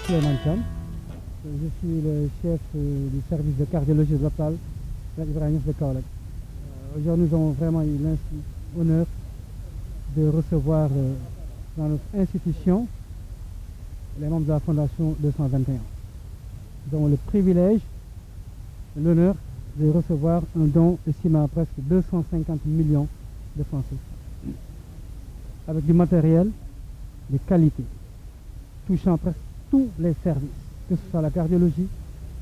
Souleymane Thiam. Je suis le chef du service de cardiologie de l'hôpital Ibrahim de Kaolack. Aujourd'hui, nous avons vraiment eu l'honneur de recevoir dans notre institution les membres de la Fondation 221. Nous avons le privilège, l'honneur de recevoir un don estimé à presque 250 millions de francs CFA, avec du matériel de qualité, touchant presque tous les services, que ce soit la cardiologie,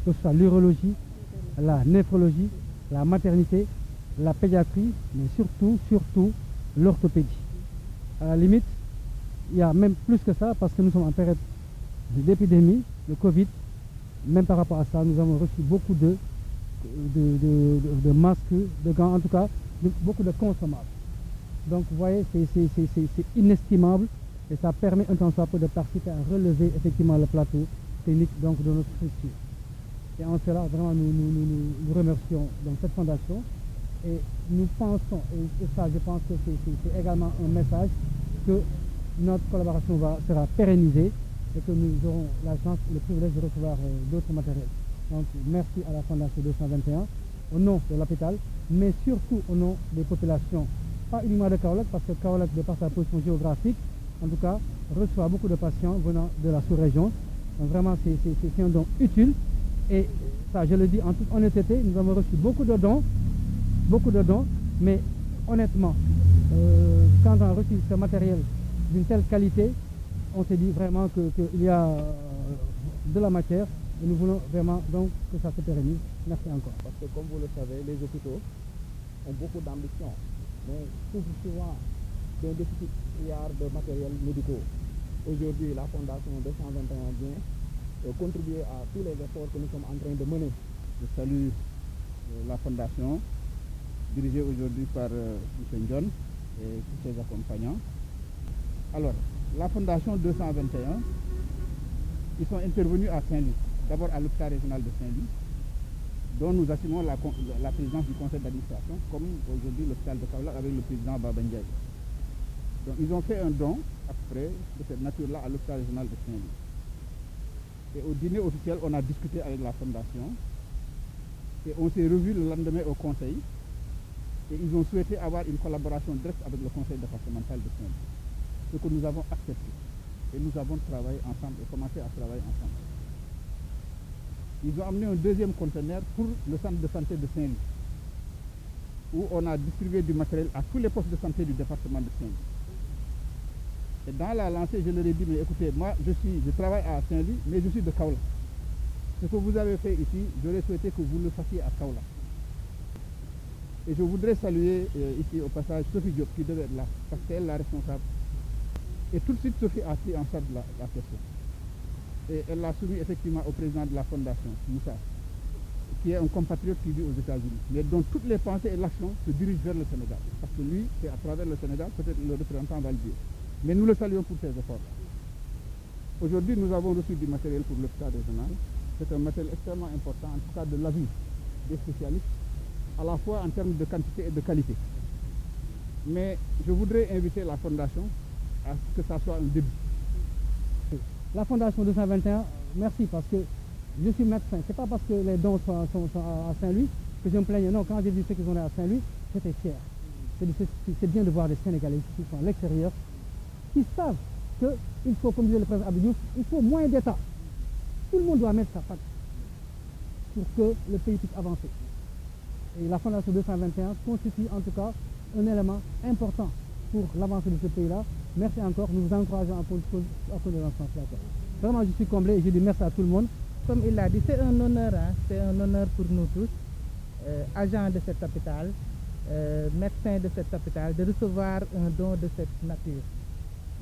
que ce soit l'urologie, la néphrologie, la maternité, la pédiatrie, mais surtout l'orthopédie. À la limite, il y a même plus que ça, parce que nous sommes en période d'épidémie, le Covid. Même par rapport à ça, nous avons reçu beaucoup de masques, de gants, en tout cas, beaucoup de consommables. Donc vous voyez, c'est inestimable et ça permet un temps soit peu de participer à relever effectivement le plateau technique donc, de notre structure. Et en cela, vraiment, nous remercions donc, cette fondation et nous pensons, et ça je pense que c'est également un message, que notre collaboration sera pérennisée et que nous aurons la chance et le privilège de recevoir d'autres matériels. Donc merci à la Fondation 221, au nom de l'hôpital, mais surtout au nom des populations, pas uniquement de Kaolack, parce que Kaolack, de par sa position géographique, en tout cas, reçoit beaucoup de patients venant de la sous-région. Donc vraiment, c'est un don utile. Et ça, je le dis en toute honnêteté, nous avons reçu beaucoup de dons, mais honnêtement, quand on a reçu ce matériel d'une telle qualité, on s'est dit vraiment qu'il y a de la matière et nous voulons vraiment donc que ça se pérennise. Merci encore. Parce que comme vous le savez, les hôpitaux ont beaucoup d'ambition, mais souffrent souvent d'un déficit criard de matériel médicaux. Aujourd'hui, la Fondation 221 vient contribuer à tous les efforts que nous sommes en train de mener. Je salue la Fondation, dirigée aujourd'hui par M. John et tous ses accompagnants. Alors, la Fondation 221, ils sont intervenus à Saint-Louis, d'abord à l'hôpital régional de Saint-Louis, dont nous assumons la présidence du conseil d'administration, comme aujourd'hui l'hôpital de Kaolack avec le président Baba Ndiaye. Donc ils ont fait un don, après, de cette nature-là à l'hôpital régional de Saint-Louis. Et au dîner officiel, on a discuté avec la Fondation, et on s'est revu le lendemain au conseil, et ils ont souhaité avoir une collaboration directe avec le conseil départemental de Saint-Louis. Ce que nous avons accepté. Et nous avons travaillé ensemble et commencé à travailler ensemble. Ils ont amené un deuxième conteneur pour le centre de santé de Saint-Louis, où on a distribué du matériel à tous les postes de santé du département de Saint-Louis. Et dans la lancée, je leur ai dit, mais écoutez, moi je travaille à Saint-Louis, mais je suis de Kaolack. Ce que vous avez fait ici, j'aurais souhaité que vous le fassiez à Kaolack. Et je voudrais saluer ici au passage Sophie Diop qui devait être là, parce qu'elle est la responsable. Et tout de suite, Sophie a pris en charge la question. Et elle l'a soumis effectivement au président de la Fondation, Moussa, qui est un compatriote qui vit aux États-Unis, mais dont toutes les pensées et l'action se dirigent vers le Sénégal. Parce que lui, c'est à travers le Sénégal, peut-être le représentant va le dire. Mais nous le saluons pour ses efforts. Aujourd'hui, nous avons reçu du matériel pour l'hôpital régional. C'est un matériel extrêmement important, en tout cas de l'avis des spécialistes, à la fois en termes de quantité et de qualité. Mais je voudrais inviter la Fondation à ce que ça soit un début. La Fondation 221, merci, parce que je suis médecin. C'est pas parce que les dons sont à Saint-Louis que je me plaigne. Non, quand j'ai vu ceux qui sont à Saint-Louis, j'étais fier. C'est bien de voir des Sénégalais qui sont à l'extérieur, qui savent qu'il faut, comme disait le président Abdou Diouf, il faut moins d'État. Tout le monde doit mettre sa patte pour que le pays puisse avancer. Et la Fondation 221 constitue en tout cas un élément important pour l'avancée de ce pays-là. Merci encore, nous vous encourageons à continuer dans ce sens-là. Vraiment, je suis comblé et je dis merci à tout le monde. Comme il l'a dit, c'est un honneur, c'est un honneur pour nous tous, agents de cet hôpital, médecins de cet hôpital, de recevoir un don de cette nature.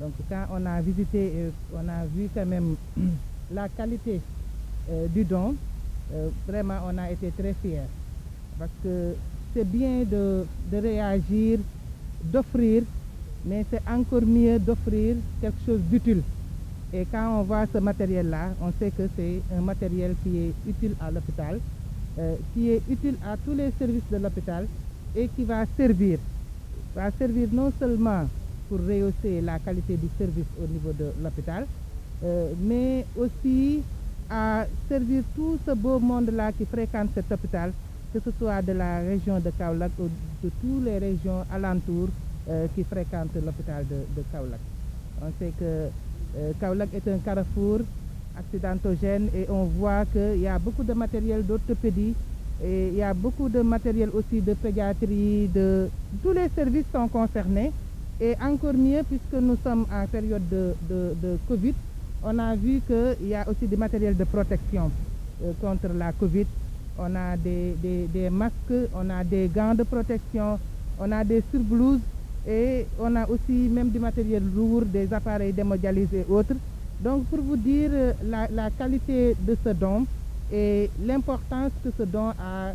Donc quand on a visité, on a vu quand même la qualité du don, vraiment on a été très fiers. Parce que c'est bien de réagir, d'offrir, mais c'est encore mieux d'offrir quelque chose d'utile. Et quand on voit ce matériel-là, on sait que c'est un matériel qui est utile à l'hôpital, qui est utile à tous les services de l'hôpital et qui va servir non seulement pour rehausser la qualité du service au niveau de l'hôpital, mais aussi à servir tout ce beau monde-là qui fréquente cet hôpital, que ce soit de la région de Kaolack ou de toutes les régions alentours qui fréquentent l'hôpital de Kaolack. On sait que Kaolack est un carrefour accidentogène et on voit qu'il y a beaucoup de matériel d'orthopédie et il y a beaucoup de matériel aussi de pédiatrie, tous les services sont concernés et encore mieux puisque nous sommes en période de Covid, on a vu qu'il y a aussi du matériel de protection contre la Covid. On a des masques, on a des gants de protection, on a des surblouses et on a aussi même du matériel lourd, des appareils d'hémodialyse et autres. Donc pour vous dire la qualité de ce don et l'importance que ce don a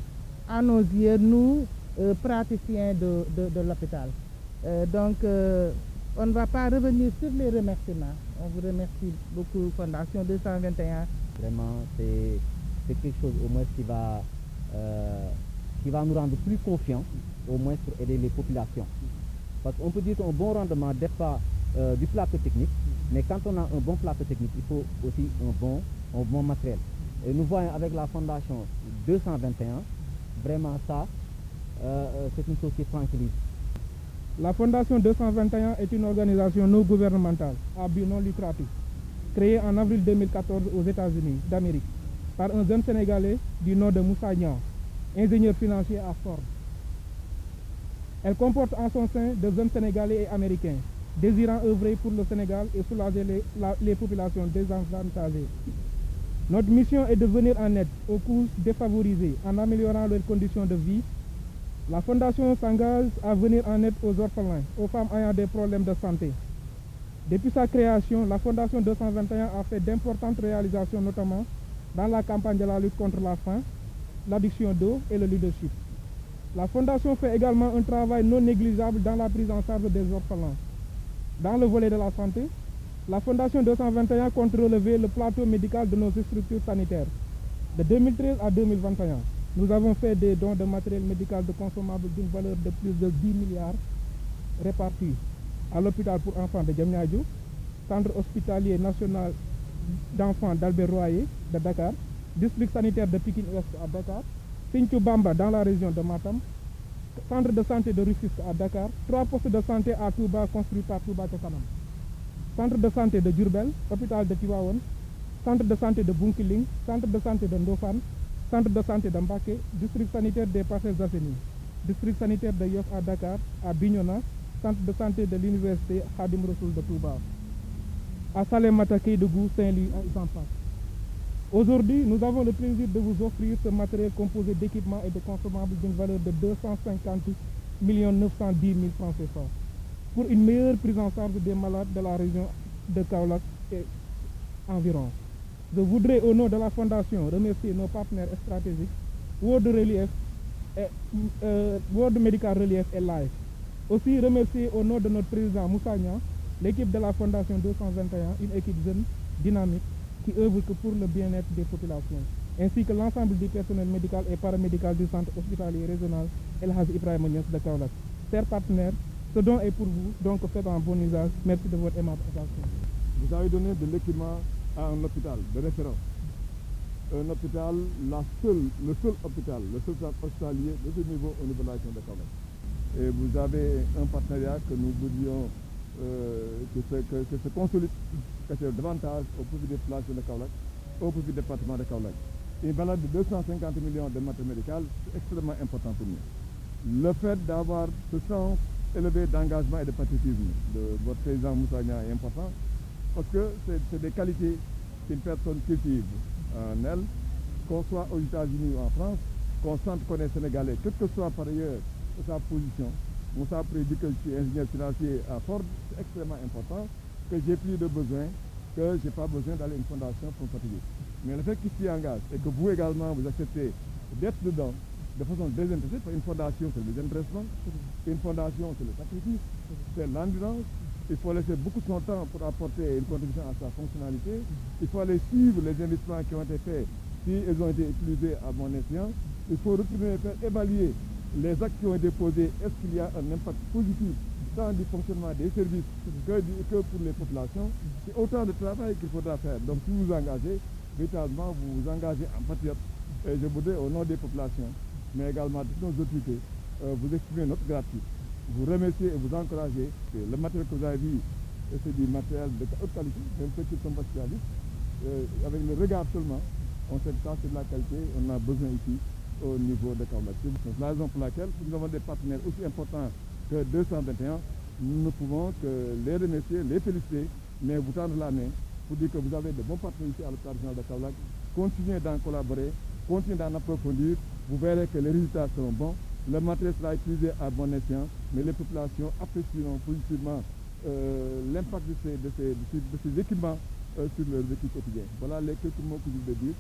à nos yeux, nous, praticiens de l'hôpital. On ne va pas revenir sur les remerciements. On vous remercie beaucoup, Fondation 221. Vraiment, c'est quelque chose au moins qui va nous rendre plus confiants, au moins pour aider les populations. Parce qu'on peut dire qu'un bon rendement ne dépend pas du plateau technique, mais quand on a un bon plateau technique, il faut aussi un bon matériel. Et nous voyons avec la Fondation 221, vraiment ça, c'est une chose qui tranquillise. La Fondation 221 est une organisation non gouvernementale à but non lucratif, créée en avril 2014 aux États-Unis d'Amérique par un jeune Sénégalais du nom de Moussa Niang, ingénieur financier à Ford. Elle comporte en son sein de jeunes Sénégalais et Américains désirant œuvrer pour le Sénégal et soulager les populations désavantagées. Notre mission est de venir en aide aux couches défavorisées en améliorant leurs conditions de vie. La Fondation s'engage à venir en aide aux orphelins, aux femmes ayant des problèmes de santé. Depuis sa création, la Fondation 221 a fait d'importantes réalisations, notamment dans la campagne de la lutte contre la faim, l'addiction d'eau et le leadership. La Fondation fait également un travail non négligeable dans la prise en charge des orphelins. Dans le volet de la santé, la Fondation 221 compte relever le plateau médical de nos structures sanitaires. De 2013 à 2021, nous avons fait des dons de matériel médical de consommable d'une valeur de plus de 10 milliards répartis à l'hôpital pour enfants de Diamniadio, centre hospitalier national d'enfants d'Albert Royer de Dakar, district sanitaire de Pikine Ouest à Dakar, Sinthiou Bamba dans la région de Matam, centre de santé de Rufisque à Dakar, 3 postes de santé à Touba construits par Touba Tekanam, centre de santé de Diourbel, hôpital de Tivaouane, centre de santé de Bunkiling, centre de santé de Ndofane, centre de santé de Mbacké, district sanitaire des Parcelles Assainies, district sanitaire de Yoff à Dakar, à Bignona, centre de santé de l'université Khadim Rassoul de Touba, à Salémata, Kédougou, Saint-Louis, et j'en passe. Aujourd'hui, nous avons le plaisir de vous offrir ce matériel composé d'équipements et de consommables d'une valeur de 250 910 000 francs CFA pour une meilleure prise en charge des malades de la région de Kaolack et environ. Je voudrais au nom de la Fondation remercier nos partenaires stratégiques World Medical Relief et Life. Aussi remercier au nom de notre président Moussa Niang, l'équipe de la Fondation 221, une équipe jeune, dynamique, qui œuvre que pour le bien-être des populations, ainsi que l'ensemble du personnel médical et paramédical du centre hospitalier régional El Hadji Ibrahima Niass de Kaolack. Chers partenaires, ce don est pour vous, donc faites un bon usage. Merci de votre aimable attention. Vous avez donné de l'équipement à un hôpital de référence. Un hôpital, le seul hôpital, le seul centre hospitalier de ce niveau au niveau de la région de Kaolack. Et vous avez un partenariat que nous voudrions que se consolide, que c'est davantage au profit des populations de Kaolack, au profit du département de Kaolack. Une valeur de 250 millions de matériel médical, c'est extrêmement important pour nous. Le fait d'avoir ce sens élevé d'engagement et de patriotisme de votre président Moussa Niang est important, parce que c'est des qualités qu'une personne cultive en elle, qu'on soit aux États-Unis ou en France, qu'on sente qu'on est sénégalais, quelle que soit par ailleurs sa position. Moussa prédit que je suis ingénieur financier à Ford, c'est extrêmement important, que j'ai plus de besoin, que je n'ai pas besoin d'aller à une fondation pour me fatiguer. Mais le fait qu'il s'y engage et que vous également vous acceptez d'être dedans de façon désintéressée, par une fondation c'est le désintéressement, une fondation c'est le sacrifice, c'est l'endurance, il faut laisser beaucoup de son temps pour apporter une contribution à sa fonctionnalité, il faut aller suivre les investissements qui ont été faits, si ils ont été utilisés à bon escient, il faut retourner faire évaluer les actes qui ont été posés, est-ce qu'il y a un impact positif tant du fonctionnement des services que pour les populations, c'est autant de travail qu'il faudra faire. Donc si vous vous engagez, véritablement vous vous engagez en patriote. Et je voudrais au nom des populations, mais également de nos autorités, vous exprimer notre gratitude, vous remercier et vous encourager que le matériel que vous avez vu, c'est du matériel de haute qualité, même ceux qui sont pas spécialistes, avec le regard seulement, on sait que ça c'est de la qualité, on a besoin ici au niveau de Kaolack. C'est la raison pour laquelle nous avons des partenaires aussi importants que 221, nous ne pouvons que les remercier, les féliciter, mais vous tendre la main pour dire que vous avez de bons partenaires ici à l'hôpital régional de Kaolack. Continuez d'en collaborer, continuez d'en approfondir, vous verrez que les résultats seront bons, le matériel sera utilisé à bon escient, mais les populations apprécieront positivement l'impact de ces équipements sur leur vécu quotidien. Voilà les quelques mots que je voulais dire.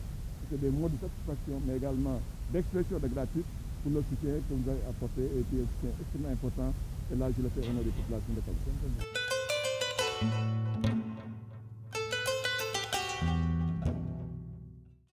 C'est des mots de satisfaction, mais également d'expression de gratitude pour le soutien que vous avez apporté et qui est un soutien extrêmement important. Et là, je le fais au nom des populations de Kaolack.